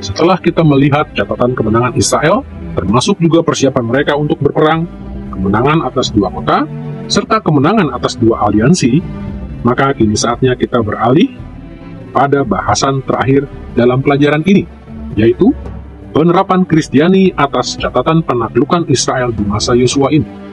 Setelah kita melihat catatan kemenangan Israel, termasuk juga persiapan mereka untuk berperang, kemenangan atas 2 kota, serta kemenangan atas 2 aliansi, maka kini saatnya kita beralih pada bahasan terakhir dalam pelajaran ini, yaitu penerapan Kristiani atas catatan penaklukan Israel di masa Yosua ini.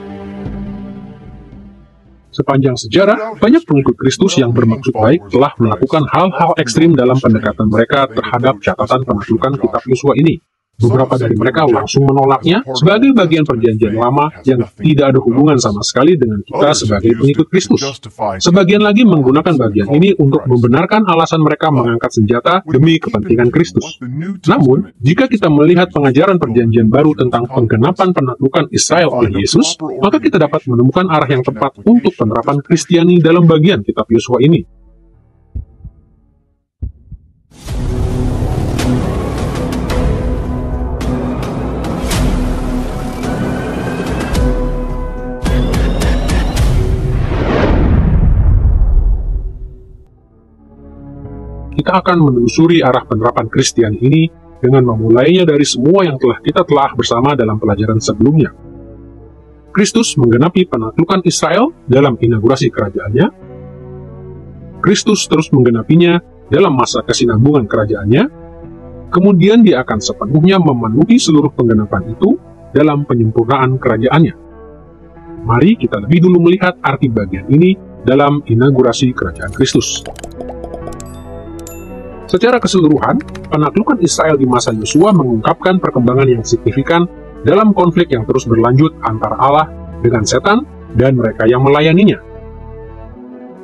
Sepanjang sejarah, banyak pengikut Kristus yang bermaksud baik telah melakukan hal-hal ekstrim dalam pendekatan mereka terhadap catatan penaklukan kitab Yosua ini. Beberapa dari mereka langsung menolaknya sebagai bagian perjanjian lama yang tidak ada hubungan sama sekali dengan kita sebagai pengikut Kristus. Sebagian lagi menggunakan bagian ini untuk membenarkan alasan mereka mengangkat senjata demi kepentingan Kristus. Namun, jika kita melihat pengajaran perjanjian baru tentang penggenapan penaklukan Israel oleh Yesus, maka kita dapat menemukan arah yang tepat untuk penerapan Kristiani dalam bagian kitab Yosua ini. Kita akan menelusuri arah penerapan Kristiani ini dengan memulainya dari semua yang kita telah bersama dalam pelajaran sebelumnya. Kristus menggenapi penaklukan Israel dalam inaugurasi kerajaannya. Kristus terus menggenapinya dalam masa kesinambungan kerajaannya. Kemudian dia akan sepenuhnya memenuhi seluruh penggenapan itu dalam penyempurnaan kerajaannya. Mari kita lebih dulu melihat arti bagian ini dalam inaugurasi kerajaan Kristus. Secara keseluruhan, penaklukan Israel di masa Yosua mengungkapkan perkembangan yang signifikan dalam konflik yang terus berlanjut antara Allah dengan setan dan mereka yang melayaninya.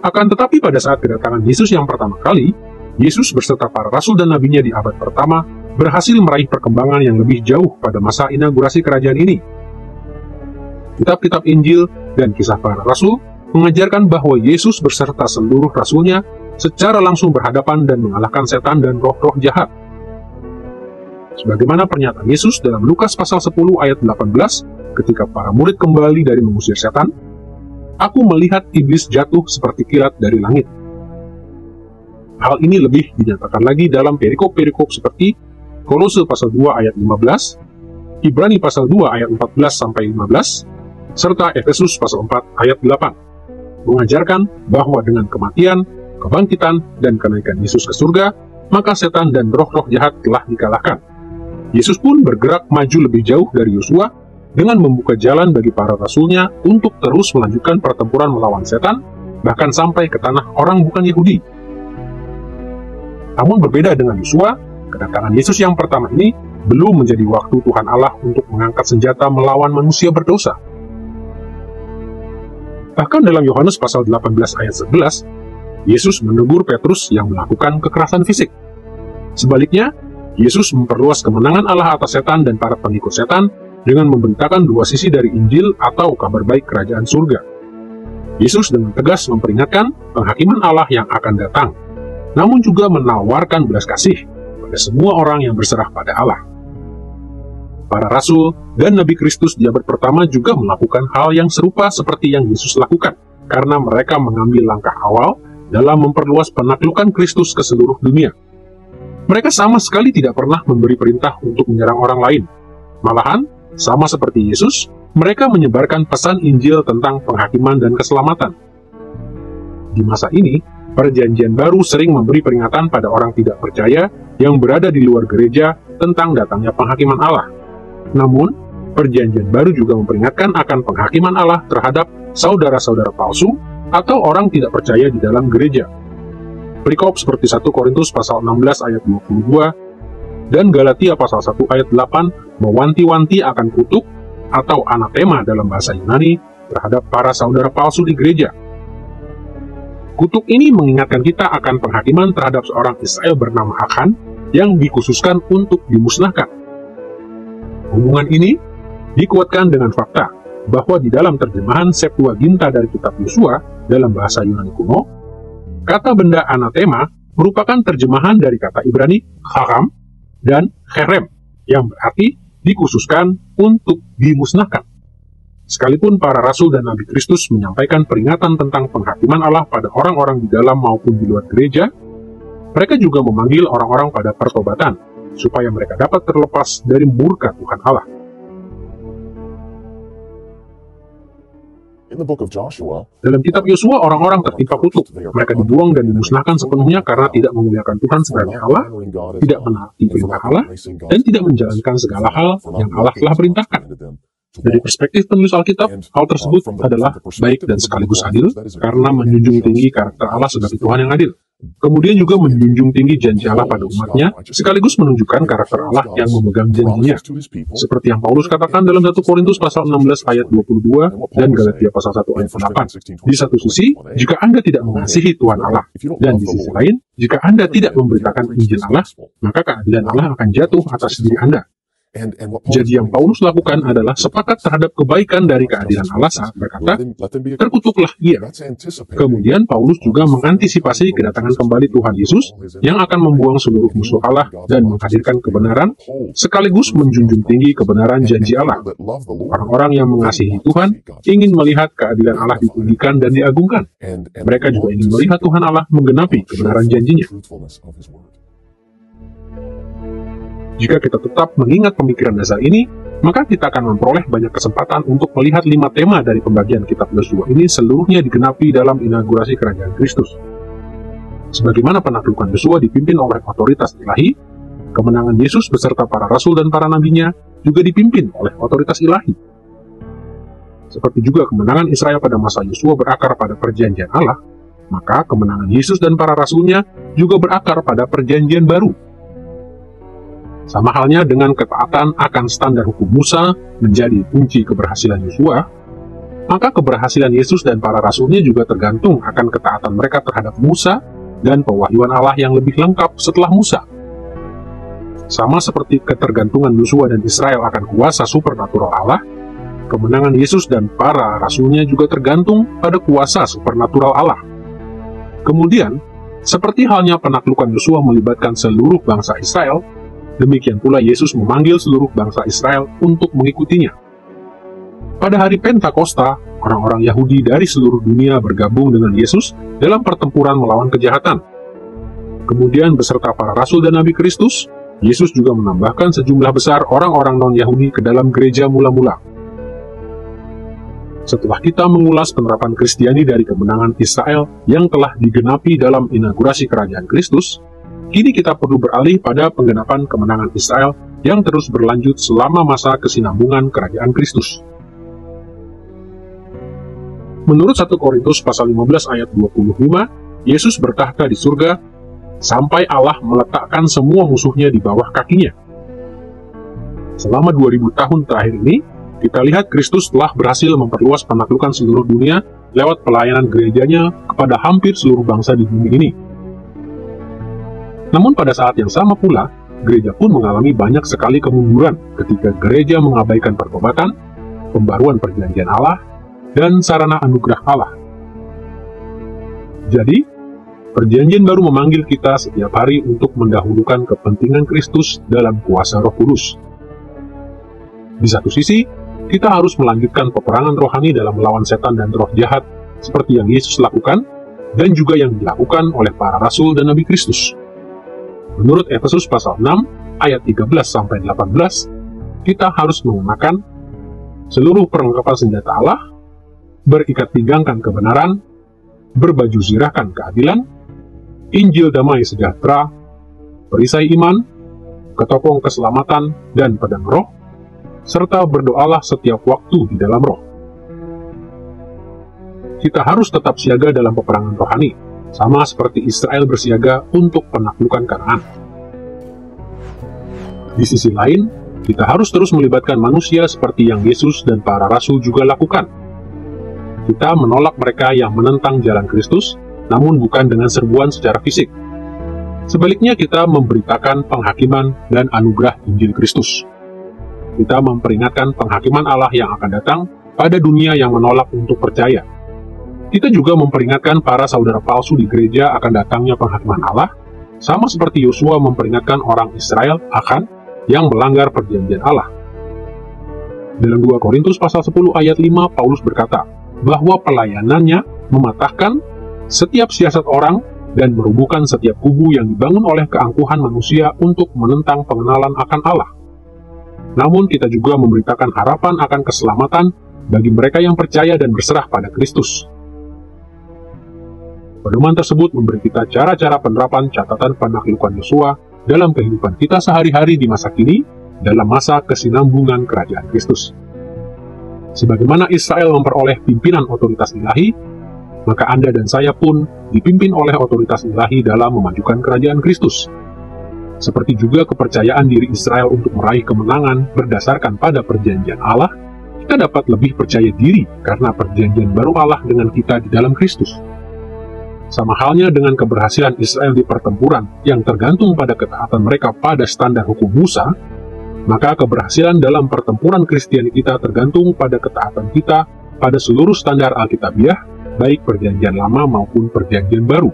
Akan tetapi pada saat kedatangan Yesus yang pertama kali, Yesus beserta para rasul dan nabinya di abad pertama berhasil meraih perkembangan yang lebih jauh pada masa inaugurasi kerajaan ini. Kitab-kitab Injil dan kisah para rasul mengajarkan bahwa Yesus beserta seluruh rasulnya secara langsung berhadapan dan mengalahkan setan dan roh-roh jahat. Sebagaimana pernyataan Yesus dalam Lukas pasal 10 ayat 18, ketika para murid kembali dari mengusir setan, "Aku melihat iblis jatuh seperti kilat dari langit." Hal ini lebih dinyatakan lagi dalam perikop-perikop seperti Kolose pasal 2 ayat 15, Ibrani pasal 2 ayat 14-15, serta Efesus pasal 4 ayat 8, mengajarkan bahwa dengan kematian, kebangkitan, dan kenaikan Yesus ke surga, maka setan dan roh-roh jahat telah dikalahkan. Yesus pun bergerak maju lebih jauh dari Yosua dengan membuka jalan bagi para rasulnya untuk terus melanjutkan pertempuran melawan setan, bahkan sampai ke tanah orang bukan Yahudi. Namun berbeda dengan Yosua, kedatangan Yesus yang pertama ini belum menjadi waktu Tuhan Allah untuk mengangkat senjata melawan manusia berdosa. Bahkan dalam Yohanes pasal 18 ayat 11, Yesus menegur Petrus yang melakukan kekerasan fisik. Sebaliknya, Yesus memperluas kemenangan Allah atas setan dan para pengikut setan dengan memberitakan 2 sisi dari Injil atau kabar baik kerajaan surga. Yesus dengan tegas memperingatkan penghakiman Allah yang akan datang, namun juga menawarkan belas kasih pada semua orang yang berserah pada Allah. Para rasul dan Nabi Kristus di abad pertama juga melakukan hal yang serupa seperti yang Yesus lakukan, karena mereka mengambil langkah awal dalam memperluas penaklukan Kristus ke seluruh dunia. Mereka sama sekali tidak pernah memberi perintah untuk menyerang orang lain. Malahan, sama seperti Yesus, mereka menyebarkan pesan Injil tentang penghakiman dan keselamatan. Di masa ini, Perjanjian Baru sering memberi peringatan pada orang tidak percaya yang berada di luar gereja tentang datangnya penghakiman Allah. Namun, Perjanjian Baru juga memperingatkan akan penghakiman Allah terhadap saudara-saudara palsu atau orang tidak percaya di dalam gereja. Perikop seperti 1 Korintus pasal 16 ayat 22 dan Galatia pasal 1 ayat 8 mewanti-wanti akan kutuk atau anatema dalam bahasa Yunani terhadap para saudara palsu di gereja. Kutuk ini mengingatkan kita akan penghakiman terhadap seorang Israel bernama Achan yang dikhususkan untuk dimusnahkan. Hubungan ini dikuatkan dengan fakta bahwa di dalam terjemahan Septuaginta dari kitab Yosua dalam bahasa Yunani kuno, kata benda anatema merupakan terjemahan dari kata Ibrani haram dan cherem, yang berarti dikhususkan untuk dimusnahkan. Sekalipun para rasul dan Nabi Kristus menyampaikan peringatan tentang penghakiman Allah pada orang-orang di dalam maupun di luar gereja, mereka juga memanggil orang-orang pada pertobatan supaya mereka dapat terlepas dari murka Tuhan Allah. Dalam kitab Yosua, orang-orang tertimpa kutuk. Mereka dibuang dan dimusnahkan sepenuhnya karena tidak memuliakan Tuhan sebagai Allah, tidak menaati perintah Allah, dan tidak menjalankan segala hal yang Allah telah perintahkan. Dari perspektif penulis Alkitab, hal tersebut adalah baik dan sekaligus adil, karena menjunjung tinggi karakter Allah sebagai Tuhan yang adil. Kemudian juga menjunjung tinggi janji Allah pada umatnya, sekaligus menunjukkan karakter Allah yang memegang janjinya. Seperti yang Paulus katakan dalam 1 Korintus pasal 16 ayat 22 dan Galatia pasal 1 ayat 8. Di satu sisi, jika Anda tidak mengasihi Tuhan Allah, dan di sisi lain, jika Anda tidak memberitakan Injil Allah, maka keadilan Allah akan jatuh atas diri Anda. Jadi yang Paulus lakukan adalah sepakat terhadap kebaikan dari keadilan Allah saat berkata, terkutuklah ia. Kemudian Paulus juga mengantisipasi kedatangan kembali Tuhan Yesus yang akan membuang seluruh musuh Allah dan menghadirkan kebenaran, sekaligus menjunjung tinggi kebenaran janji Allah. Orang-orang yang mengasihi Tuhan ingin melihat keadilan Allah ditinggikan dan diagungkan. Mereka juga ingin melihat Tuhan Allah menggenapi kebenaran janjinya. Jika kita tetap mengingat pemikiran dasar ini, maka kita akan memperoleh banyak kesempatan untuk melihat 5 tema dari pembagian kitab Yosua ini seluruhnya digenapi dalam inaugurasi kerajaan Kristus. Sebagaimana penaklukan Yosua dipimpin oleh otoritas ilahi, kemenangan Yesus beserta para rasul dan para nabinya juga dipimpin oleh otoritas ilahi. Seperti juga kemenangan Israel pada masa Yosua berakar pada perjanjian Allah, maka kemenangan Yesus dan para rasulnya juga berakar pada perjanjian baru. Sama halnya dengan ketaatan akan standar hukum Musa menjadi kunci keberhasilan Yosua, maka keberhasilan Yesus dan para rasulnya juga tergantung akan ketaatan mereka terhadap Musa dan pewahyuan Allah yang lebih lengkap setelah Musa. Sama seperti ketergantungan Yosua dan Israel akan kuasa supernatural Allah, kemenangan Yesus dan para rasulnya juga tergantung pada kuasa supernatural Allah. Kemudian, seperti halnya penaklukan Yosua melibatkan seluruh bangsa Israel, demikian pula Yesus memanggil seluruh bangsa Israel untuk mengikutinya. Pada hari Pentakosta, orang-orang Yahudi dari seluruh dunia bergabung dengan Yesus dalam pertempuran melawan kejahatan. Kemudian beserta para rasul dan nabi Kristus, Yesus juga menambahkan sejumlah besar orang-orang non-Yahudi ke dalam gereja mula-mula. Setelah kita mengulas penerapan Kristiani dari kemenangan Israel yang telah digenapi dalam inaugurasi kerajaan Kristus, kini kita perlu beralih pada penggenapan kemenangan Israel yang terus berlanjut selama masa kesinambungan kerajaan Kristus. Menurut 1 Korintus pasal 15 ayat 25, Yesus bertahta di surga sampai Allah meletakkan semua musuhnya di bawah kakinya. Selama 2000 tahun terakhir ini, kita lihat Kristus telah berhasil memperluas penaklukan seluruh dunia lewat pelayanan gerejanya kepada hampir seluruh bangsa di bumi ini. Namun pada saat yang sama pula, gereja pun mengalami banyak sekali kemunduran ketika gereja mengabaikan pertobatan, pembaruan perjanjian Allah, dan sarana anugerah Allah. Jadi, perjanjian baru memanggil kita setiap hari untuk mendahulukan kepentingan Kristus dalam kuasa Roh Kudus. Di satu sisi, kita harus melanjutkan peperangan rohani dalam melawan setan dan roh jahat, seperti yang Yesus lakukan, dan juga yang dilakukan oleh para rasul dan nabi Kristus. Menurut Efesus pasal 6 ayat 13-18, kita harus mengenakan seluruh perlengkapan senjata Allah, berikat pinggangkan kebenaran, berbaju zirahkan keadilan, Injil damai sejahtera, perisai iman, ketopong keselamatan dan pedang roh, serta berdoalah setiap waktu di dalam roh. Kita harus tetap siaga dalam peperangan rohani, sama seperti Israel bersiaga untuk penaklukan Kanaan. Di sisi lain, kita harus terus melibatkan manusia seperti yang Yesus dan para rasul juga lakukan. Kita menolak mereka yang menentang jalan Kristus, namun bukan dengan serbuan secara fisik. Sebaliknya, kita memberitakan penghakiman dan anugerah Injil Kristus. Kita memperingatkan penghakiman Allah yang akan datang pada dunia yang menolak untuk percaya. Kita juga memperingatkan para saudara palsu di gereja akan datangnya penghakiman Allah, sama seperti Yosua memperingatkan orang Israel akan yang melanggar perjanjian Allah. Dalam 2 Korintus pasal 10 ayat 5, Paulus berkata bahwa pelayanannya mematahkan setiap siasat orang dan merubuhkan setiap kubu yang dibangun oleh keangkuhan manusia untuk menentang pengenalan akan Allah. Namun kita juga memberitakan harapan akan keselamatan bagi mereka yang percaya dan berserah pada Kristus. Pedoman tersebut memberi kita cara-cara penerapan catatan penaklukan Yosua dalam kehidupan kita sehari-hari di masa kini, dalam masa kesinambungan kerajaan Kristus. Sebagaimana Israel memperoleh pimpinan otoritas ilahi, maka Anda dan saya pun dipimpin oleh otoritas ilahi dalam memajukan kerajaan Kristus. Seperti juga kepercayaan diri Israel untuk meraih kemenangan berdasarkan pada perjanjian Allah, kita dapat lebih percaya diri karena perjanjian baru Allah dengan kita di dalam Kristus. Sama halnya dengan keberhasilan Israel di pertempuran yang tergantung pada ketaatan mereka pada standar hukum Musa, maka keberhasilan dalam pertempuran Kristiani kita tergantung pada ketaatan kita pada seluruh standar Alkitabiah, baik perjanjian lama maupun perjanjian baru.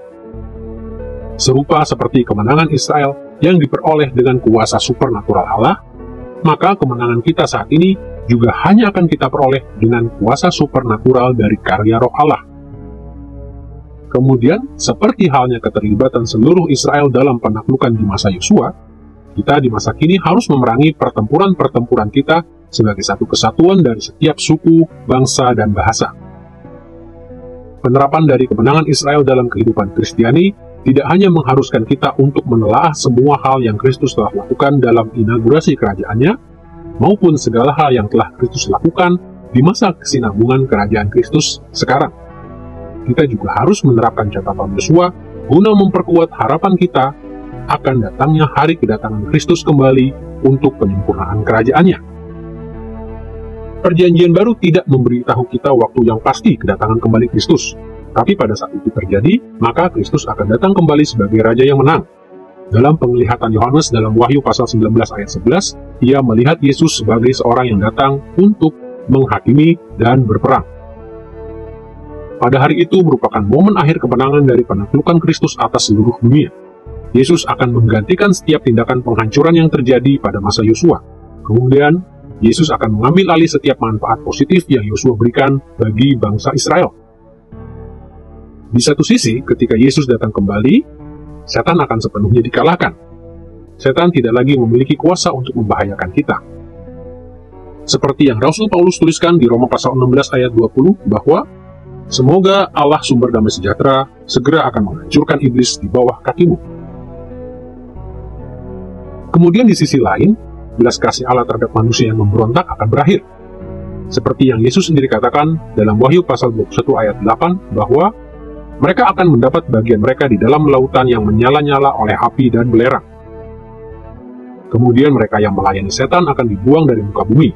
Serupa seperti kemenangan Israel yang diperoleh dengan kuasa supernatural Allah, maka kemenangan kita saat ini juga hanya akan kita peroleh dengan kuasa supernatural dari karya Roh Allah. Kemudian, seperti halnya keterlibatan seluruh Israel dalam penaklukan di masa Yosua, kita di masa kini harus memerangi pertempuran-pertempuran kita sebagai satu kesatuan dari setiap suku, bangsa, dan bahasa. Penerapan dari kemenangan Israel dalam kehidupan Kristiani tidak hanya mengharuskan kita untuk menelaah semua hal yang Kristus telah lakukan dalam inaugurasi kerajaannya, maupun segala hal yang telah Kristus lakukan di masa kesinambungan kerajaan Kristus sekarang. Kita juga harus menerapkan catatan Yosua guna memperkuat harapan kita akan datangnya hari kedatangan Kristus kembali untuk penyempurnaan kerajaannya. Perjanjian baru tidak memberitahu kita waktu yang pasti kedatangan kembali Kristus, tapi pada saat itu terjadi, maka Kristus akan datang kembali sebagai Raja yang menang. Dalam penglihatan Yohanes dalam Wahyu pasal 19 ayat 11, ia melihat Yesus sebagai seorang yang datang untuk menghakimi dan berperang. Pada hari itu merupakan momen akhir kemenangan dari penaklukan Kristus atas seluruh dunia. Yesus akan menggantikan setiap tindakan penghancuran yang terjadi pada masa Yosua. Kemudian, Yesus akan mengambil alih setiap manfaat positif yang Yosua berikan bagi bangsa Israel. Di satu sisi, ketika Yesus datang kembali, setan akan sepenuhnya dikalahkan. Setan tidak lagi memiliki kuasa untuk membahayakan kita. Seperti yang Rasul Paulus tuliskan di Roma pasal 16 ayat 20, bahwa semoga Allah sumber damai sejahtera segera akan menghancurkan iblis di bawah kakimu. Kemudian di sisi lain, belas kasih Allah terhadap manusia yang memberontak akan berakhir. Seperti yang Yesus sendiri katakan dalam Wahyu pasal 21 ayat 8, bahwa mereka akan mendapat bagian mereka di dalam lautan yang menyala-nyala oleh api dan belerang. Kemudian mereka yang melayani setan akan dibuang dari muka bumi.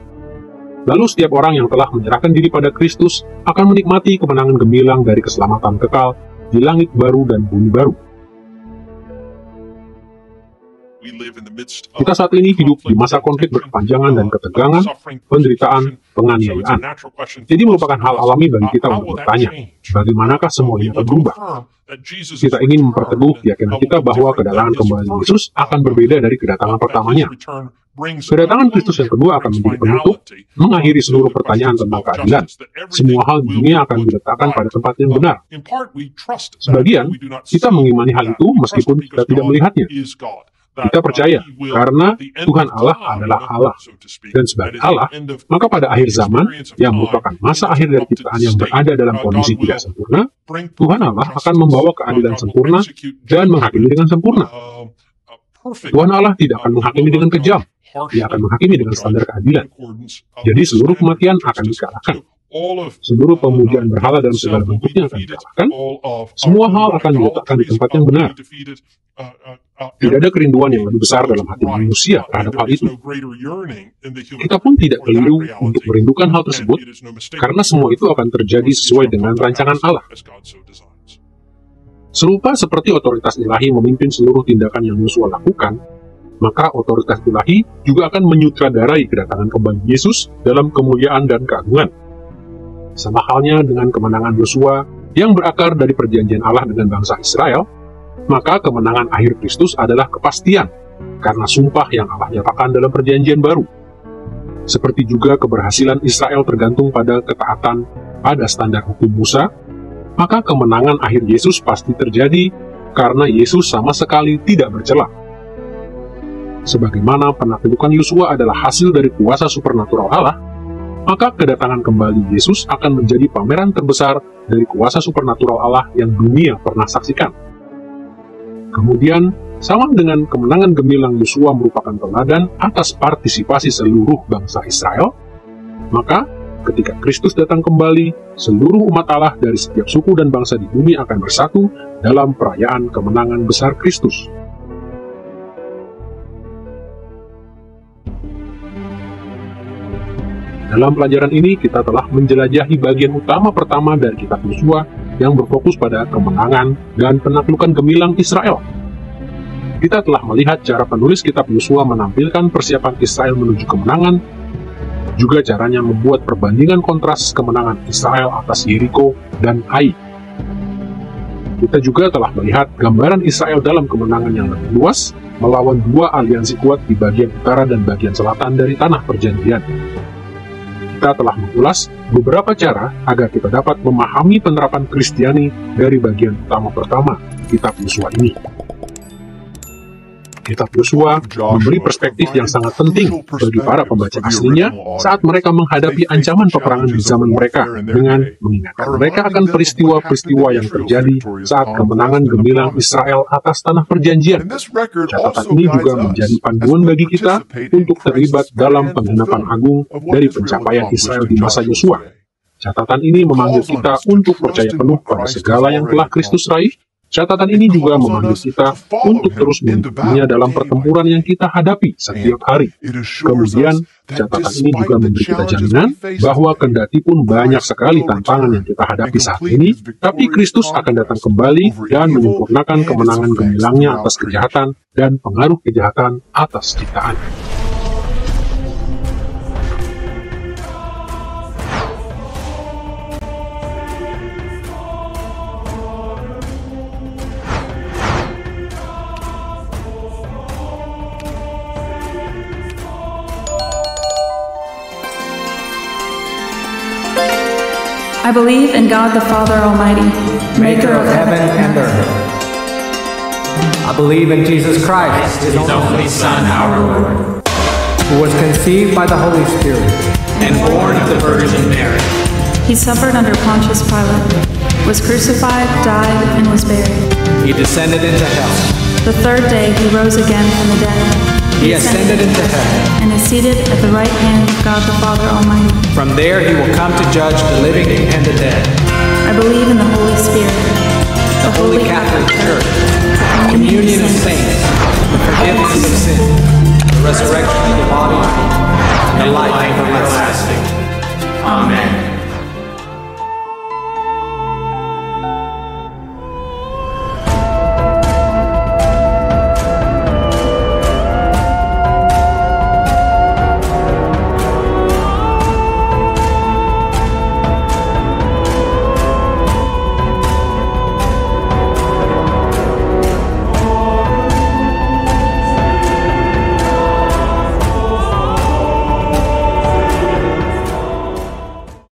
Lalu setiap orang yang telah menyerahkan diri pada Kristus akan menikmati kemenangan gemilang dari keselamatan kekal di langit baru dan bumi baru. Kita saat ini hidup di masa konflik berkepanjangan dan ketegangan, penderitaan, penganiayaan. Jadi merupakan hal alami bagi kita untuk bertanya, bagaimanakah semua ini akan berubah? Kita ingin memperteguh keyakinan kita bahwa kedatangan kembali Yesus akan berbeda dari kedatangan pertamanya. Kedatangan Kristus yang kedua akan menjadi penutup, mengakhiri seluruh pertanyaan tentang keadilan. Semua hal di dunia akan diletakkan pada tempat yang benar. Sebagian, kita mengimani hal itu meskipun kita tidak melihatnya. Kita percaya, karena Tuhan Allah adalah Allah. Dan sebagai Allah, maka pada akhir zaman, yang merupakan masa akhir dari ciptaan yang berada dalam kondisi tidak sempurna, Tuhan Allah akan membawa keadilan sempurna dan menghakimi dengan sempurna. Tuhan Allah tidak akan menghakimi dengan kejam. Dia akan menghakimi dengan standar keadilan. Jadi seluruh kematian akan dikalahkan. Seluruh pemujaan berhala dalam segala bentuknya akan dikalahkan. Semua hal akan diletakkan di tempat yang benar. Tidak ada kerinduan yang lebih besar dalam hati manusia terhadap hal itu. Kita pun tidak keliru untuk merindukan hal tersebut, karena semua itu akan terjadi sesuai dengan rancangan Allah. Serupa seperti otoritas ilahi memimpin seluruh tindakan yang Yosua lakukan, maka otoritas ilahi juga akan menyutradarai kedatangan kembali Yesus dalam kemuliaan dan keagungan. Sama halnya dengan kemenangan Yosua yang berakar dari perjanjian Allah dengan bangsa Israel, maka kemenangan akhir Kristus adalah kepastian, karena sumpah yang Allah nyatakan dalam perjanjian baru. Seperti juga keberhasilan Israel tergantung pada ketaatan pada standar hukum Musa, maka kemenangan akhir Yesus pasti terjadi karena Yesus sama sekali tidak bercela. Sebagaimana penaklukan Yosua adalah hasil dari kuasa supernatural Allah, maka kedatangan kembali Yesus akan menjadi pameran terbesar dari kuasa supernatural Allah yang dunia pernah saksikan. Kemudian, sama dengan kemenangan gemilang Yosua merupakan teladan atas partisipasi seluruh bangsa Israel, maka ketika Kristus datang kembali, seluruh umat Allah dari setiap suku dan bangsa di bumi akan bersatu dalam perayaan kemenangan besar Kristus. Dalam pelajaran ini, kita telah menjelajahi bagian utama pertama dari kitab Yosua yang berfokus pada kemenangan dan penaklukan gemilang Israel. Kita telah melihat cara penulis kitab Yosua menampilkan persiapan Israel menuju kemenangan, juga caranya membuat perbandingan kontras kemenangan Israel atas Yeriko dan Ai. Kita juga telah melihat gambaran Israel dalam kemenangan yang lebih luas melawan dua aliansi kuat di bagian utara dan bagian selatan dari tanah perjanjian. Kita telah mengulas beberapa cara agar kita dapat memahami penerapan Kristiani dari bagian utama pertama kitab Yosua ini. Kitab Yosua memberi perspektif yang sangat penting bagi para pembaca aslinya saat mereka menghadapi ancaman peperangan di zaman mereka dengan mengingatkan mereka akan peristiwa-peristiwa yang terjadi saat kemenangan gemilang Israel atas tanah perjanjian. Catatan ini juga menjadi panduan bagi kita untuk terlibat dalam penggenapan agung dari pencapaian Israel di masa Yosua. Catatan ini memanggil kita untuk percaya penuh pada segala yang telah Kristus raih. Catatan ini juga memanggil kita untuk terus mengikutinya dalam pertempuran yang kita hadapi setiap hari. Kemudian, catatan ini juga memberi kita jaminan bahwa kendati pun banyak sekali tantangan yang kita hadapi saat ini, tapi Kristus akan datang kembali dan menyempurnakan kemenangan gemilangnya atas kejahatan dan pengaruh kejahatan atas ciptaan. I believe in God the Father Almighty, maker of heaven and earth. I believe in Jesus Christ, His only Son, our Lord, who was conceived by the Holy Spirit and born of the Virgin Mary. He suffered under Pontius Pilate, was crucified, died, and was buried. He descended into hell. The third day He rose again from the dead. He ascended into heaven and is seated at the right hand of God the Father Almighty. From there He will come to judge the living and the dead. I believe in the Holy Spirit, the Holy Catholic Church, the communion of saints, the forgiveness of sins, the resurrection of the body, and the life everlasting. Amen.